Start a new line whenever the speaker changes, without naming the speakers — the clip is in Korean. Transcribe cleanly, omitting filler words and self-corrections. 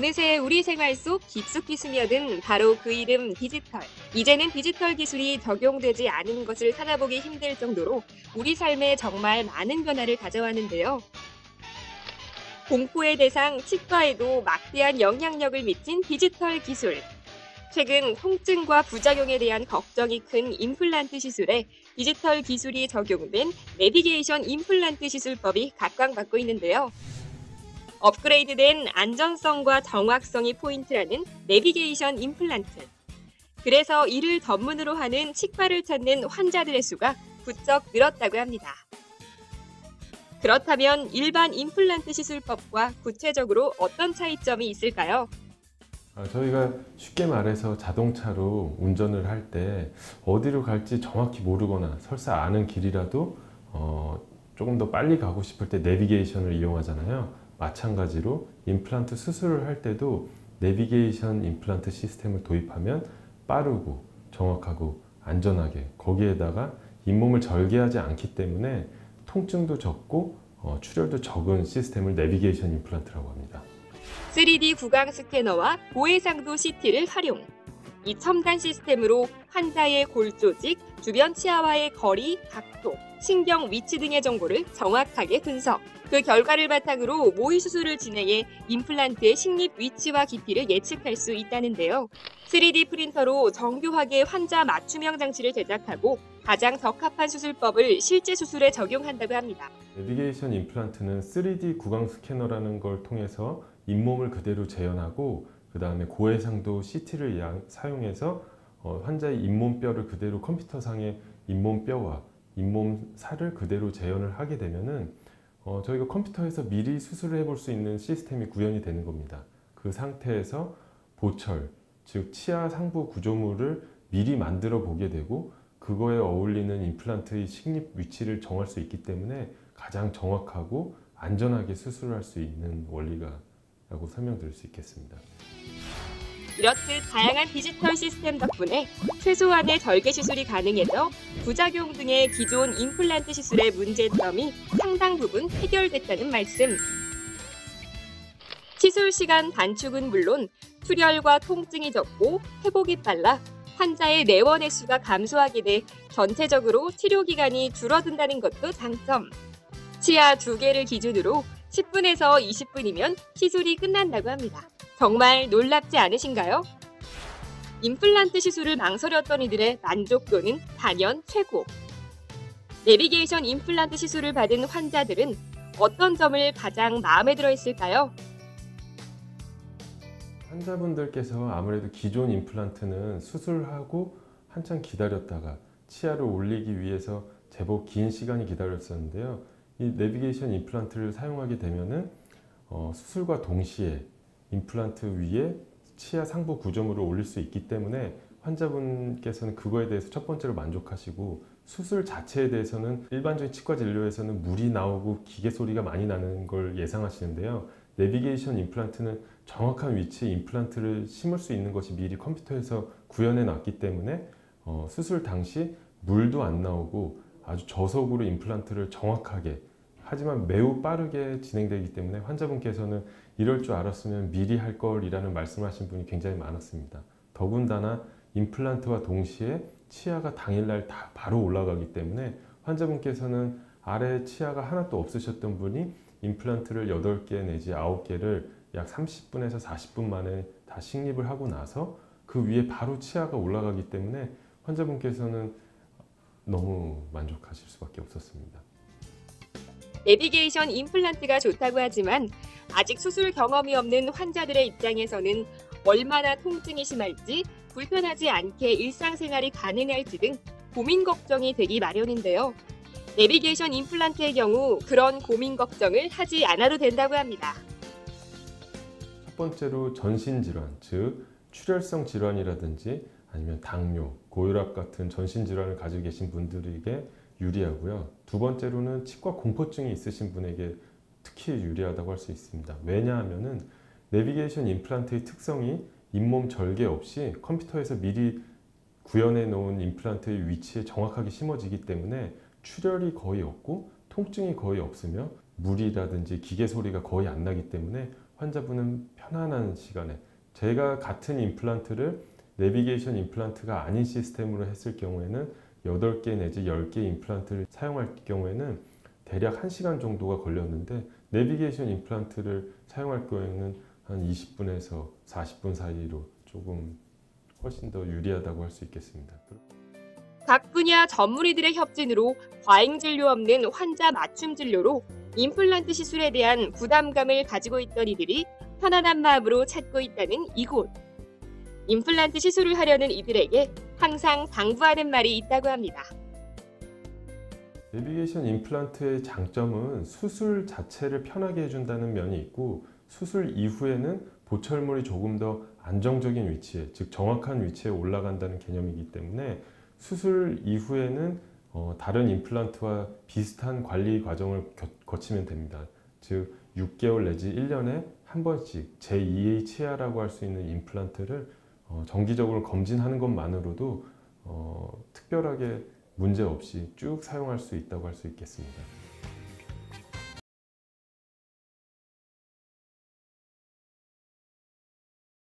어느새 우리 생활 속 깊숙이 스며든 바로 그 이름 디지털. 이제는 디지털 기술이 적용되지 않은 것을 찾아보기 힘들 정도로 우리 삶에 정말 많은 변화를 가져왔는데요. 공포의 대상 치과에도 막대한 영향력을 미친 디지털 기술. 최근 통증과 부작용에 대한 걱정이 큰 임플란트 시술에 디지털 기술이 적용된 내비게이션 임플란트 시술법이 각광받고 있는데요. 업그레이드된 안전성과 정확성이 포인트라는 내비게이션 임플란트. 그래서 이를 전문으로 하는 치과를 찾는 환자들의 수가 부쩍 늘었다고 합니다. 그렇다면 일반 임플란트 시술법과 구체적으로 어떤 차이점이 있을까요?
저희가 쉽게 말해서 자동차로 운전을 할 때 어디로 갈지 정확히 모르거나 설사 아는 길이라도 조금 더 빨리 가고 싶을 때 내비게이션을 이용하잖아요. 마찬가지로 임플란트 수술을 할 때도 내비게이션 임플란트 시스템을 도입하면 빠르고 정확하고 안전하게, 거기에다가 잇몸을 절개하지 않기 때문에 통증도 적고 출혈도 적은 시스템을 내비게이션 임플란트라고 합니다.
3D 구강 스캐너와 고해상도 CT를 활용. 이 첨단 시스템으로 환자의 골 조직, 주변 치아와의 거리, 각도, 신경 위치 등의 정보를 정확하게 분석. 그 결과를 바탕으로 모의 수술을 진행해 임플란트의 식립 위치와 깊이를 예측할 수 있다는데요. 3D 프린터로 정교하게 환자 맞춤형 장치를 제작하고 가장 적합한 수술법을 실제 수술에 적용한다고 합니다.
내비게이션 임플란트는 3D 구강 스캐너라는 걸 통해서 잇몸을 그대로 재현하고 그 다음에 고해상도 CT를 사용해서 환자의 잇몸뼈를 그대로 컴퓨터상의 잇몸뼈와 잇몸살을 그대로 재현을 하게 되면은 저희가 컴퓨터에서 미리 수술을 해볼 수 있는 시스템이 구현이 되는 겁니다. 그 상태에서 보철, 즉 치아 상부 구조물을 미리 만들어 보게 되고 그거에 어울리는 임플란트의 식립 위치를 정할 수 있기 때문에 가장 정확하고 안전하게 수술을 할 수 있는 원리라고 설명드릴 수 있겠습니다.
이렇듯 다양한 디지털 시스템 덕분에 최소한의 절개 시술이 가능해져 부작용 등의 기존 임플란트 시술의 문제점이 상당 부분 해결됐다는 말씀. 시술 시간 단축은 물론 출혈과 통증이 적고 회복이 빨라 환자의 내원 횟수가 감소하게 돼 전체적으로 치료 기간이 줄어든다는 것도 장점. 치아 2개를 기준으로 10분에서 20분이면 시술이 끝난다고 합니다. 정말 놀랍지 않으신가요? 임플란트 시술을 망설였던 이들의 만족도는 단연 최고. 내비게이션 임플란트 시술을 받은 환자들은 어떤 점을 가장 마음에 들어 했을까요?
환자분들께서 아무래도 기존 임플란트는 수술하고 한참 기다렸다가 치아를 올리기 위해서 제법 긴 시간이 기다렸었는데요. 이 내비게이션 임플란트를 사용하게 되면은 수술과 동시에 임플란트 위에 치아 상부 구조물을 올릴 수 있기 때문에 환자분께서는 그거에 대해서 첫 번째로 만족하시고 수술 자체에 대해서는 일반적인 치과 진료에서는 물이 나오고 기계 소리가 많이 나는 걸 예상하시는데요. 내비게이션 임플란트는 정확한 위치에 임플란트를 심을 수 있는 것이 미리 컴퓨터에서 구현해 놨기 때문에 수술 당시 물도 안 나오고 아주 저속으로 임플란트를 정확하게 하지만 매우 빠르게 진행되기 때문에 환자분께서는 이럴 줄 알았으면 미리 할 걸이라는 말씀하신 분이 굉장히 많았습니다. 더군다나 임플란트와 동시에 치아가 당일날 다 바로 올라가기 때문에 환자분께서는 아래 치아가 하나도 없으셨던 분이 임플란트를 8개 내지 9개를 약 30분에서 40분 만에 다 식립을 하고 나서 그 위에 바로 치아가 올라가기 때문에 환자분께서는 너무 만족하실 수밖에 없었습니다.
내비게이션 임플란트가 좋다고 하지만 아직 수술 경험이 없는 환자들의 입장에서는 얼마나 통증이 심할지 불편하지 않게 일상생활이 가능할지 등 고민 걱정이 되기 마련인데요. 내비게이션 임플란트의 경우 그런 고민 걱정을 하지 않아도 된다고 합니다.
첫 번째로 전신질환, 즉 출혈성 질환이라든지 아니면 당뇨, 고혈압 같은 전신질환을 가지고 계신 분들에게 유리하고요. 두 번째로는 치과 공포증이 있으신 분에게 특히 유리하다고 할 수 있습니다. 왜냐하면 내비게이션 임플란트의 특성이 잇몸 절개 없이 컴퓨터에서 미리 구현해 놓은 임플란트의 위치에 정확하게 심어지기 때문에 출혈이 거의 없고 통증이 거의 없으며 물이라든지 기계 소리가 거의 안 나기 때문에 환자분은 편안한 시간에 제가 같은 임플란트를 내비게이션 임플란트가 아닌 시스템으로 했을 경우에는 8개 내지 10개 임플란트를 사용할 경우에는 대략 1시간 정도가 걸렸는데 내비게이션 임플란트를 사용할 경우에는 한 20분에서 40분 사이로 조금 훨씬 더 유리하다고 할 수 있겠습니다.
각 분야 전문의들의 협진으로 과잉 진료 없는 환자 맞춤 진료로 임플란트 시술에 대한 부담감을 가지고 있던 이들이 편안한 마음으로 찾고 있다는 이곳. 임플란트 시술을 하려는 이들에게 항상 당부하는 말이 있다고 합니다.
내비게이션 임플란트의 장점은 수술 자체를 편하게 해준다는 면이 있고 수술 이후에는 보철물이 조금 더 안정적인 위치에, 즉 정확한 위치에 올라간다는 개념이기 때문에 수술 이후에는 다른 임플란트와 비슷한 관리 과정을 거치면 됩니다. 즉 6개월 내지 1년에 한 번씩 제2의 치아라고 할 수 있는 임플란트를 정기적으로 검진하는 것만으로도 특별하게 문제 없이 쭉 사용할 수 있다고 할 수 있겠습니다.